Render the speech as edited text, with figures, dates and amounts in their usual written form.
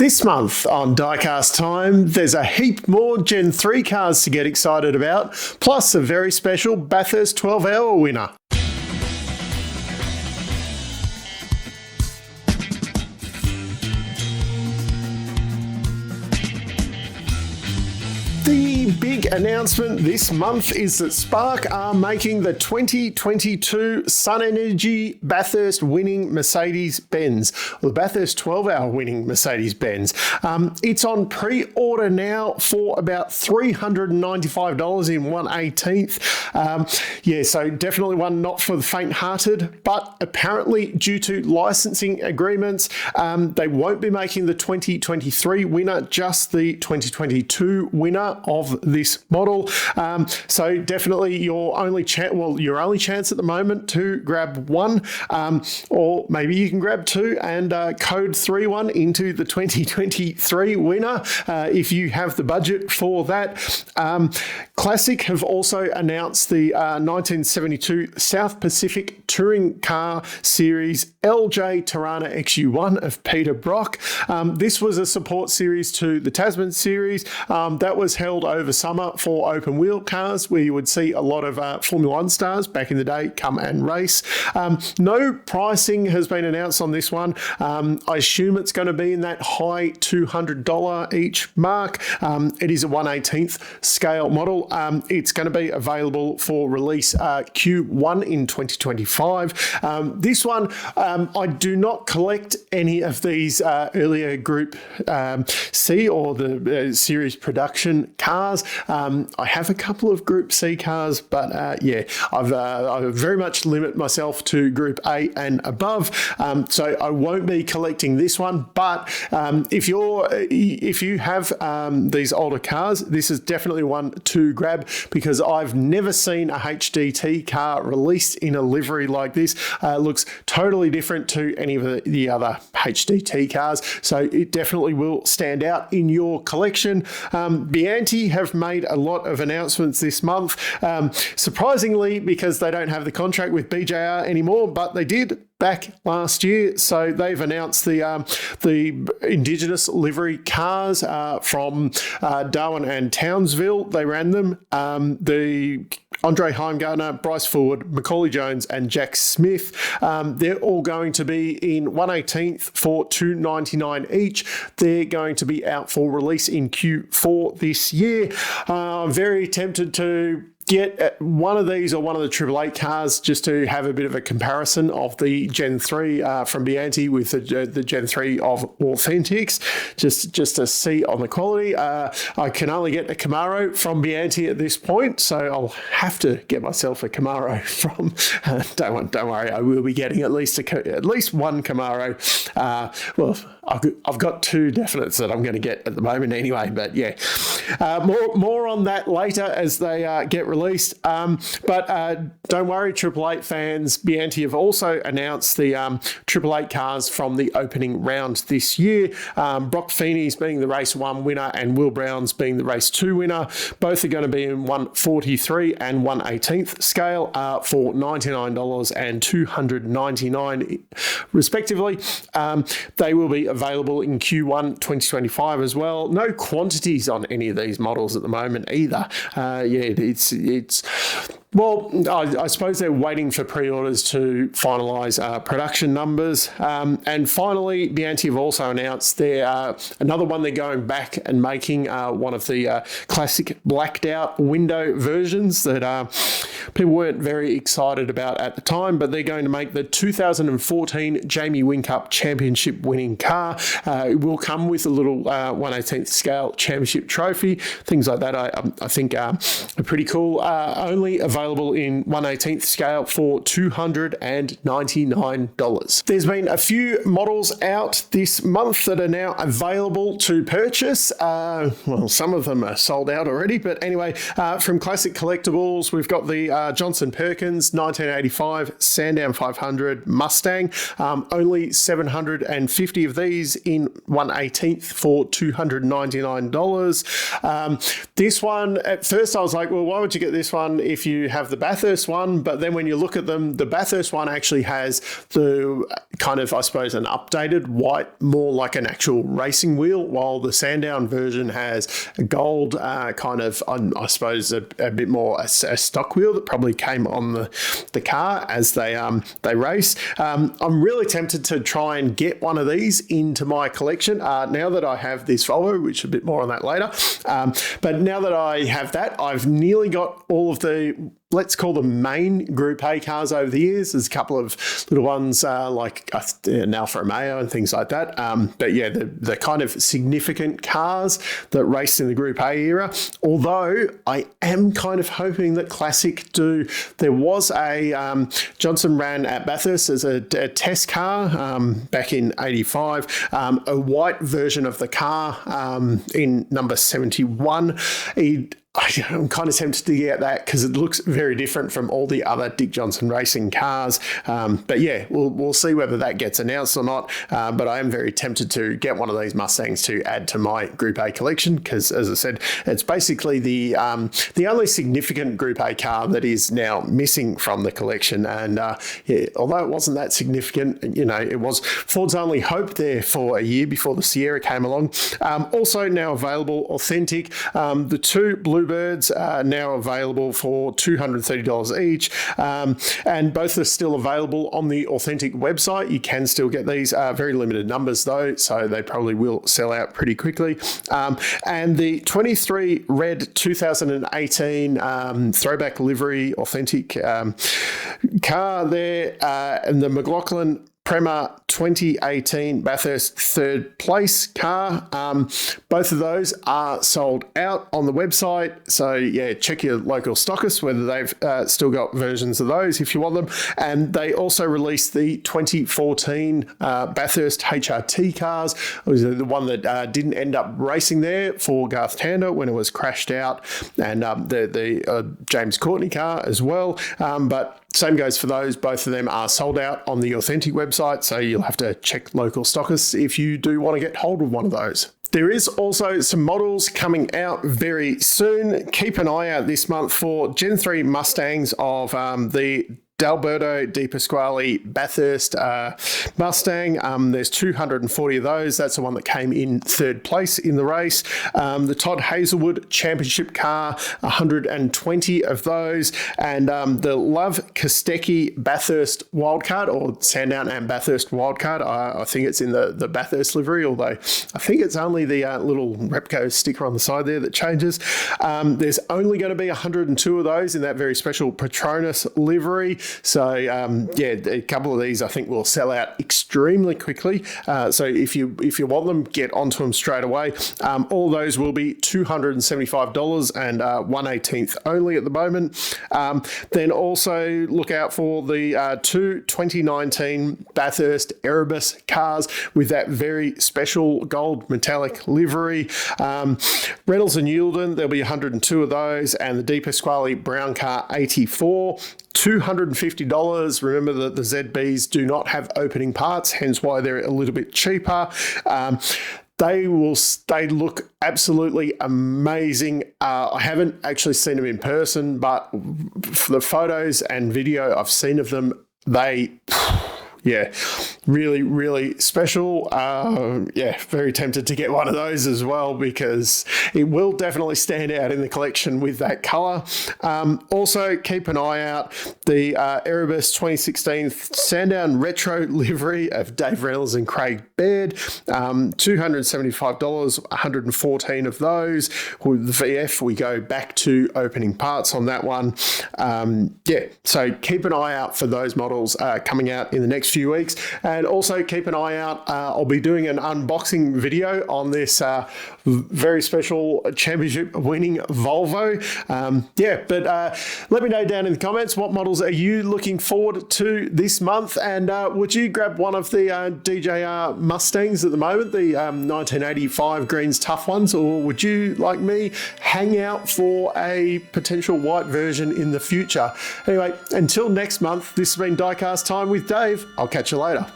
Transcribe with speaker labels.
Speaker 1: This month on Diecast Time, there's a heap more Gen 3 cars to get excited about, plus a very special Bathurst 12-hour winner. The big announcement this month is that Spark are making the 2022 Sun Energy Bathurst winning Mercedes-Benz, or the Bathurst 12-hour winning Mercedes-Benz. It's on pre-order now for about $395 in 1/18. So definitely one not for the faint-hearted, but apparently due to licensing agreements, they won't be making the 2023 winner, just the 2022 winner of this model. So definitely your only chance at the moment to grab one, or maybe you can grab two and code 31 into the 2023 winner if you have the budget for that. Classic have also announced the 1972 South Pacific Touring Car Series LJ Tirana XU1 of Peter Brock. This was a support series to the Tasman series that was held over summer for open wheel cars, where you would see a lot of Formula One stars back in the day come and race. No pricing has been announced on this one. I assume it's going to be in that high $200 each mark. It is a 1/18th scale model. It's going to be available for release Q1 in 2025. This one, I do not collect any of these earlier Group C or the series production cars. I have a couple of Group C cars, but I very much limit myself to Group A and above. So I won't be collecting this one. But if you have these older cars, this is definitely one to grab, because I've never seen a HDT car released in a livery like this. Looks totally different to any of the other HDT cars, so it definitely will stand out in your collection. Biante have made a lot of announcements this month, surprisingly, because they don't have the contract with BJR anymore, but they did back last year. So they've announced the Indigenous livery cars from Darwin and Townsville. They ran them. The Andre Heimgartner, Bryce Ford, Macaulay Jones and Jack Smith. They're all going to be in 1/18th for $299 each. They're going to be out for release in Q4 this year. I'm very tempted to get one of these or one of the 888 cars just to have a bit of a comparison of the Gen 3 from Biante with the Gen 3 of Authentics, just to see on the quality. I can only get a Camaro from Biante at this point, so I'll have to get myself a Camaro from. Don't worry, I will be getting at least one Camaro. I've got two definites that I'm going to get at the moment anyway, but yeah, more on that later as they get released. But don't worry, 888 fans. Biante have also announced the 888 cars from the opening round this year. Brock Feeney's being the race 1 winner and Will Brown's being the race 2 winner. Both are going to be in 1/43 and 1/18th scale for $99 and $299 respectively. They will be available in Q1 2025 as well. No quantities on any of these models at the moment either. I suppose they're waiting for pre-orders to finalise production numbers. And finally, Biante have also announced another one they're going back and making one of the classic blacked out window versions that people weren't very excited about at the time, but they're going to make the 2014 Jamie Whincup Championship winning car. It will come with a little 1/18th scale championship trophy. Things like that I think are pretty cool. Only available in 1/18th scale for $299. There's been a few models out this month that are now available to purchase. Some of them are sold out already, but anyway, from Classic Collectables, we've got the Johnson Perkins 1985 Sandown 500 Mustang. Only 750 of these in 1/18th for $299. This one, at first I was like, well, why would you get this one if you have the Bathurst one, but then when you look at them, the Bathurst one actually has the kind of, I suppose, an updated white, more like an actual racing wheel, while the Sandown version has a gold kind of, I suppose, a bit more a stock wheel that probably came on the car as they race. I'm really tempted to try and get one of these into my collection now that I have this Volvo, which a bit more on that later. But now that I have that, I've nearly got all of the, let's call them main Group A cars over the years. There's a couple of little ones like an Alfa Romeo and things like that. But yeah, the kind of significant cars that raced in the Group A era. Although I am kind of hoping that Classic do. There was a Johnson ran at Bathurst as a test car back in '85, a white version of the car in number 71. I'm kind of tempted to get that because it looks very different from all the other Dick Johnson racing cars. But yeah, we'll see whether that gets announced or not. But I am very tempted to get one of these Mustangs to add to my Group A collection because, as I said, it's basically the only significant Group A car that is now missing from the collection. And yeah, although it wasn't that significant, you know, it was Ford's only hope there for a year before the Sierra came along. Also now available, Authentic. The two Bluebirds are now available for $230 each, and both are still available on the Authentic website. You can still get these, very limited numbers though, so they probably will sell out pretty quickly. And the 23 red 2018 throwback livery Authentic car there, and the McLaughlin Prema 2018 Bathurst third place car. Both of those are sold out on the website. So yeah, check your local stockist whether they've still got versions of those if you want them. And they also released the 2014 Bathurst HRT cars. It was the one that didn't end up racing there for Garth Tander when it was crashed out, and the James Courtney car as well. But same goes for those. Both of them are sold out on the Authentic website, so you'll have to check local stockists if you do want to get hold of one of those. There is also some models coming out very soon. Keep an eye out this month for Gen 3 Mustangs of the D'Alberto Di Pasquale Bathurst Mustang. There's 240 of those. That's the one that came in third place in the race. The Todd Hazelwood Championship car, 120 of those. And the Love Kostecki Bathurst Wildcard, or Sandown and Bathurst Wildcard. I think it's in the Bathurst livery, although I think it's only the little Repco sticker on the side there that changes. There's only going to be 102 of those in that very special Petronas livery. So yeah, a couple of these I think will sell out extremely quickly. So if you want them, get onto them straight away. All those will be $275 and 1/18 only at the moment. Then also look out for the two 2019 Bathurst Erebus cars with that very special gold metallic livery. Reynolds and Yulden, there'll be 102 of those, and the Di Pasquale Brown car 84. $250. Remember that the ZBs do not have opening parts, hence why they're a little bit cheaper. They look absolutely amazing. I haven't actually seen them in person, but for the photos and video I've seen of them, yeah, really, really special. Yeah, very tempted to get one of those as well because it will definitely stand out in the collection with that colour. Also, keep an eye out the Erebus 2016 Sandown Retro livery of Dave Reynolds and Craig Baird. $275, 114 of those. With the VF, we go back to opening parts on that one. Yeah, so keep an eye out for those models coming out in the next few weeks, and also keep an eye out. I'll be doing an unboxing video on this very special championship winning Volvo. Yeah, but let me know down in the comments what models are you looking forward to this month, and would you grab one of the DJR Mustangs at the moment, the 1985 Greens Tough ones, or would you, like me, hang out for a potential white version in the future? Anyway, until next month, this has been Diecast Time with Dave. I'll catch you later.